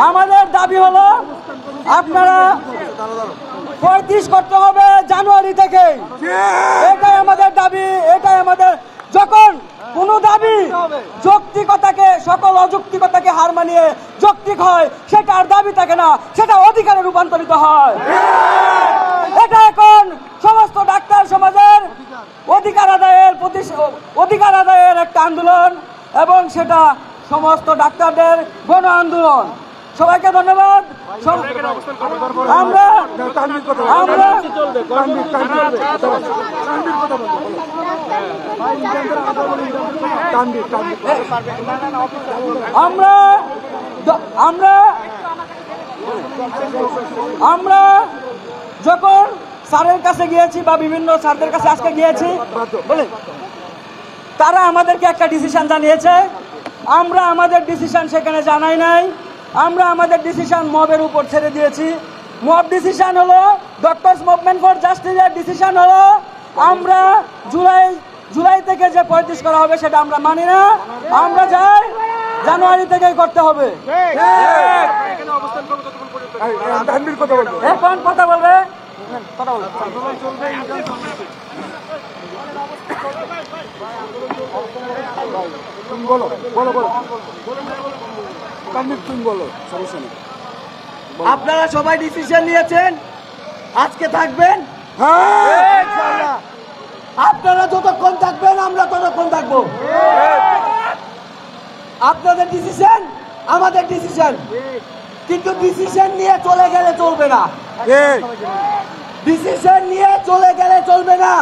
আমাদের দাবি হলো আপনারা 35 করতে হবে জানুয়ারি থেকে। এটাই আমাদের দাবি, এটাই আমাদের। যখন কোনো দাবি যৌক্তিকতাকে, সকল অযৌক্তিকতাকে হার মানিয়ে যৌক্তিক হয়, সেটা আর দাবি থাকে না, সেটা অধিকারে রূপান্তরিত হয়। এটা এখন সমস্ত ডাক্তার সমাজের অধিকার আদায়ের একটা আন্দোলন, এবং সেটা সমস্ত ডাক্তারদের গণ আন্দোলন। সবাইকে ধন্যবাদ। আমরা আমরা যখন স্যারের কাছে গিয়েছি বা বিভিন্ন স্যারদের কাছে আজকে গিয়েছি, বলে তারা আমাদেরকে একটা ডিসিশন জানিয়েছে। আমরা আমাদের ডিসিশন সেখানে জানাই নাই। আমরা আমাদের ডিসিশন মবের উপর ছেড়ে দিয়েছি। মব ডিসিশন হলো, ডক্টরস মুভমেন্ট ফর জাস্টিসের ডিসিশন হলো আমরা জুলাই থেকে যে 35 করা হবে সেটা আমরা মানি না। আমরা চাই জানুয়ারি থেকেই করতে হবে। এখন কথা বলবে আপনারা সবাই ডিসিশন নিয়েছেন, আজকে থাকবেন। আপনারা যতক্ষণ থাকবেন আমরা ততক্ষণ থাকবো। আপনাদের ডিসিশন আমাদের ডিসিশন, কিন্তু ডিসিশন নিয়ে চলে গেলে চলবে না। ডিসিশন নিয়ে চলে গেলে চলবে না।